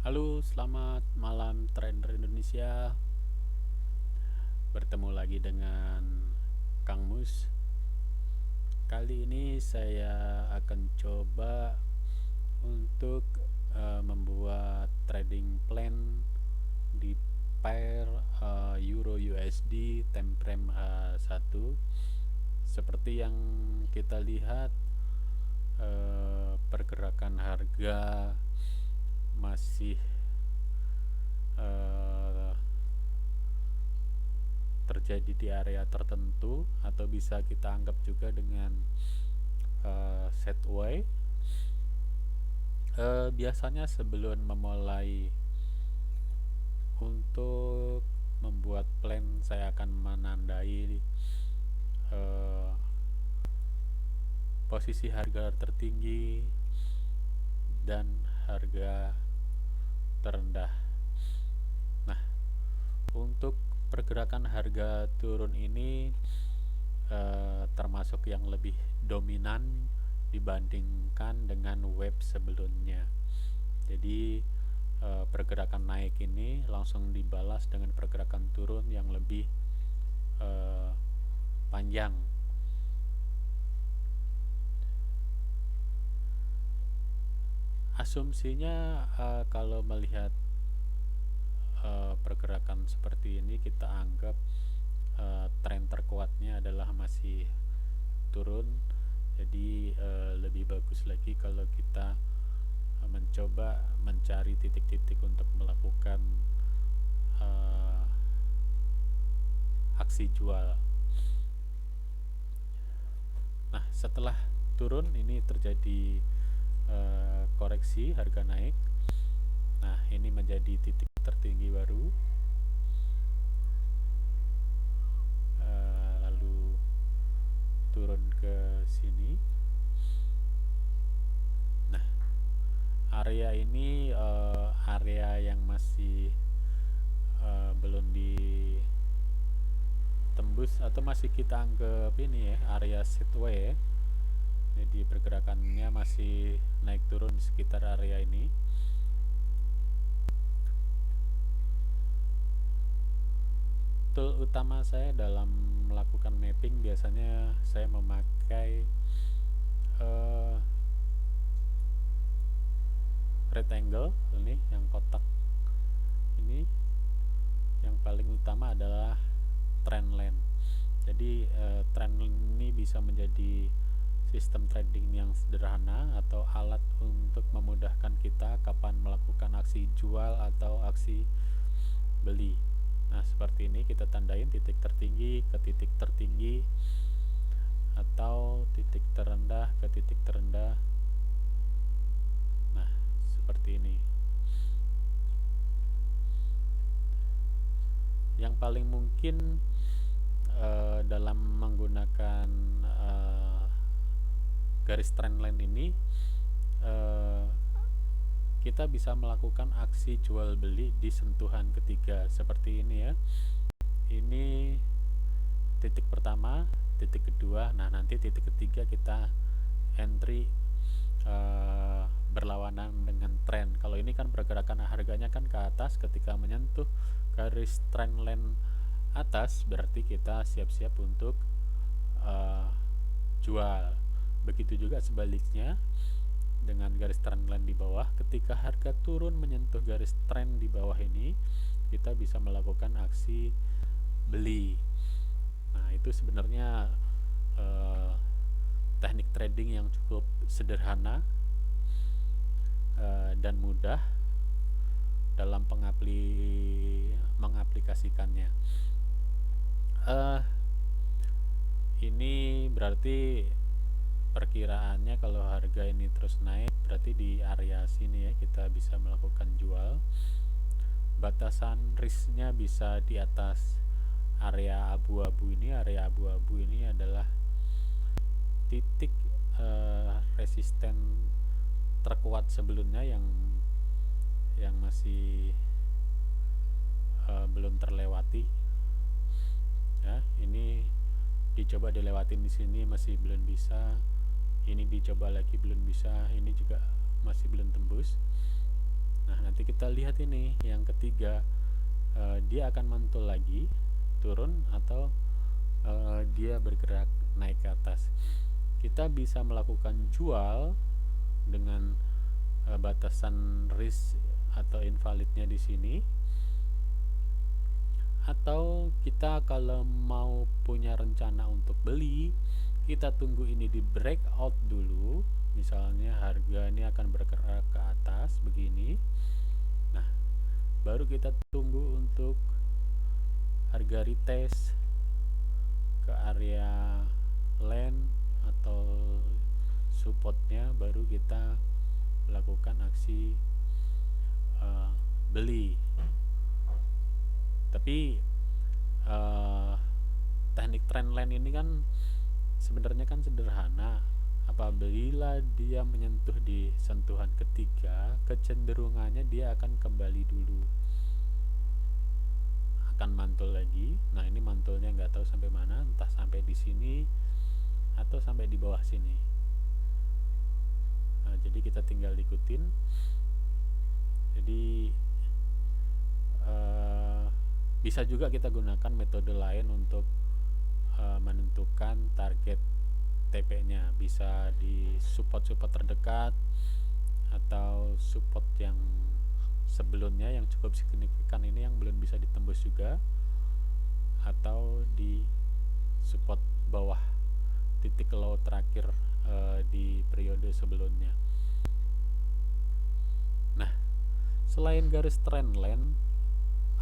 Halo, selamat malam trader Indonesia. Bertemu lagi dengan Kang Mus. Kali ini saya akan coba untuk membuat trading plan di pair Euro USD time frame 1. Seperti yang kita lihat, pergerakan harga masih eh, terjadi di area tertentu, atau bisa kita anggap juga dengan setway. Biasanya sebelum memulai untuk membuat plan, saya akan menandai uh, posisi harga tertinggi dan harga terendah. Nah, untuk pergerakan harga turun ini termasuk yang lebih dominan dibandingkan dengan web sebelumnya. Jadi pergerakan naik ini langsung dibalas dengan pergerakan turun yang lebih panjang. Asumsinya kalau melihat pergerakan seperti ini, kita anggap tren terkuatnya adalah masih turun. Jadi lebih bagus lagi kalau kita mencoba mencari titik-titik untuk melakukan aksi jual. Nah, setelah turun ini terjadi koreksi, harga naik. Nah, ini menjadi titik tertinggi baru. Lalu turun ke sini. Nah, area ini area yang masih belum ditembus, atau masih kita anggap ini ya, area sideway ya. Jadi pergerakannya masih naik turun di sekitar area ini. Tool utama saya dalam melakukan mapping, biasanya saya memakai rectangle ini, yang kotak ini. Yang paling utama adalah trend line. Jadi trend line ini bisa menjadi sistem trading yang sederhana atau alat untuk memudahkan kita kapan melakukan aksi jual atau aksi beli. Nah, seperti ini kita tandain titik tertinggi ke titik tertinggi, atau titik terendah ke titik terendah. Nah, seperti ini. Yang paling mungkin dalam menggunakan garis trendline ini, kita bisa melakukan aksi jual beli di sentuhan ketiga seperti ini ya. Ini titik pertama, titik kedua. Nah, nanti titik ketiga kita entry berlawanan dengan tren. Kalau ini kan pergerakan harganya kan ke atas, ketika menyentuh garis trendline atas berarti kita siap-siap untuk jual. Begitu juga sebaliknya dengan garis trendline di bawah, ketika harga turun menyentuh garis trend di bawah ini, kita bisa melakukan aksi beli. Nah, itu sebenarnya teknik trading yang cukup sederhana dan mudah dalam mengaplikasikannya. Ini berarti perkiraannya kalau harga ini terus naik, berarti di area sini ya kita bisa melakukan jual. Batasan risknya bisa di atas area abu-abu ini. Area abu-abu ini adalah titik resisten terkuat sebelumnya yang masih belum terlewati. Ya, ini dicoba dilewatin di sini masih belum bisa. Ini dicoba lagi belum bisa. Ini juga masih belum tembus. Nah, nanti kita lihat ini yang ketiga, dia akan mantul lagi, turun, atau dia bergerak naik ke atas. Kita bisa melakukan jual dengan batasan risk atau invalidnya di sini, atau kita kalau mau punya rencana untuk beli, kita tunggu ini di breakout dulu. Misalnya harga ini akan bergerak ke atas begini. Nah, baru kita tunggu untuk harga retest ke area land atau supportnya, baru kita lakukan aksi beli. Tapi teknik trendline ini kan sebenarnya kan sederhana. Apabila dia menyentuh di sentuhan ketiga, kecenderungannya dia akan kembali dulu, akan mantul lagi. Nah, ini mantulnya nggak tahu sampai mana, entah sampai di sini atau sampai di bawah sini. Nah, jadi kita tinggal ikutin. Jadi bisa juga kita gunakan metode lain untuk menentukan target TP-nya. Bisa di support-support terdekat atau support yang sebelumnya yang cukup signifikan ini yang belum bisa ditembus juga, atau di support bawah titik low terakhir di periode sebelumnya. Nah, selain garis trendline,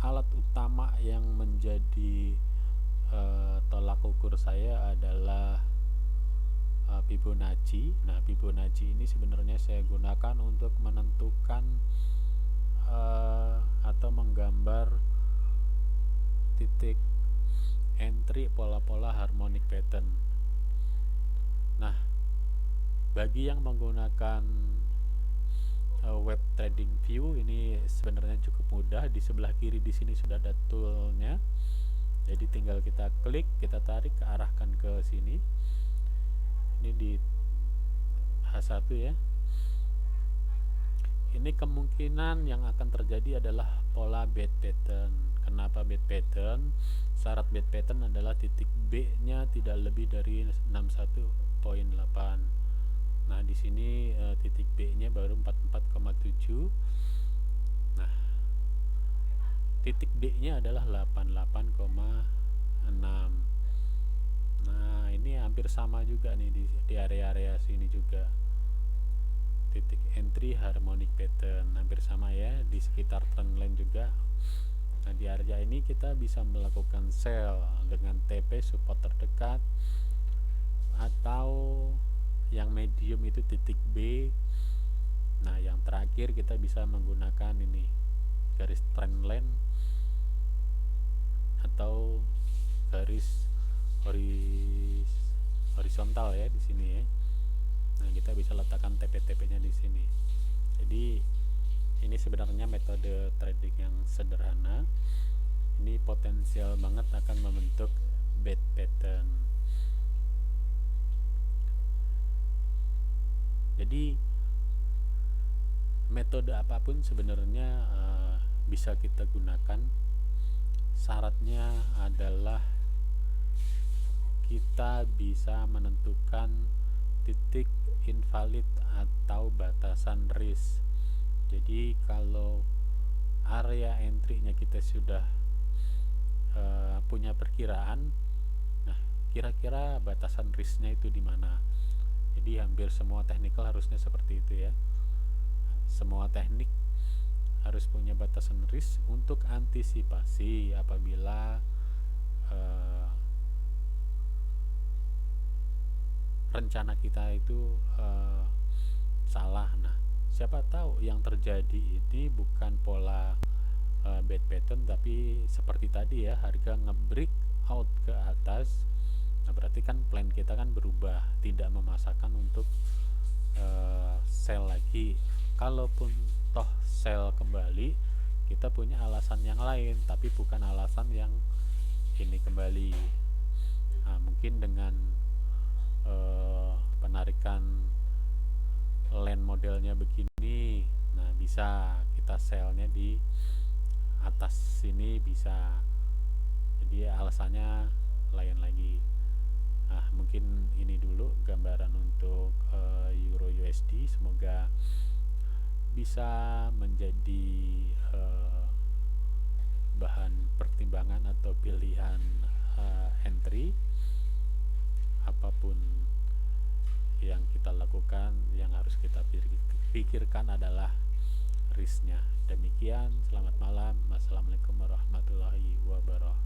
alat utama yang menjadi tolak ukur saya adalah Fibonacci. Nah, Fibonacci ini sebenarnya saya gunakan untuk menentukan atau menggambar titik entry pola-pola harmonic pattern. Nah, bagi yang menggunakan web trading view, ini sebenarnya cukup mudah. Di sebelah kiri di sini sudah ada toolnya. Jadi tinggal kita klik, kita tarik, arahkan ke sini. Ini di H1 ya. Ini kemungkinan yang akan terjadi adalah pola bad pattern. Kenapa bad pattern? Syarat bad pattern adalah titik B-nya tidak lebih dari 61.8. Nah, di sini titik B-nya baru 44,7. Nah, titik D-nya adalah 88,6. Nah, ini hampir sama juga nih di area-area sini juga. Titik entry harmonic pattern hampir sama ya, di sekitar trendline juga. Nah, di area ini kita bisa melakukan sell dengan TP support terdekat, atau yang medium itu titik B. Nah, yang terakhir kita bisa menggunakan ini garis trendline atau garis horizontal ya di sini ya. Nah, kita bisa letakkan TP-TP-nya di sini. Jadi ini sebenarnya metode trading yang sederhana. Ini potensial banget akan membentuk bad pattern. Jadi metode apapun sebenarnya bisa kita gunakan. Syaratnya adalah kita bisa menentukan titik invalid atau batasan risk. Jadi kalau area entry-nya kita sudah punya perkiraan, nah kira-kira batasan risk-nya itu di mana. Jadi hampir semua technical harusnya seperti itu ya. Semua teknik harus punya batasan risk untuk antisipasi apabila rencana kita itu salah. Nah, siapa tahu yang terjadi ini bukan pola bad pattern, tapi seperti tadi ya, harga nge-break out ke atas. Nah, berarti kan plan kita kan berubah, tidak memaksakan untuk sell lagi. Kalaupun toh sell kembali, kita punya alasan yang lain, tapi bukan alasan yang ini kembali. Nah, mungkin dengan penarikan land modelnya begini, nah bisa kita sellnya di atas sini bisa. Jadi alasannya lain lagi. Nah, mungkin ini dulu gambaran untuk Euro USD. Semoga bisa menjadi bahan pertimbangan atau pilihan entry apapun yang kita lakukan. Yang harus kita pikirkan adalah risknya. Demikian, selamat malam. Wassalamualaikum warahmatullahi wabarakatuh.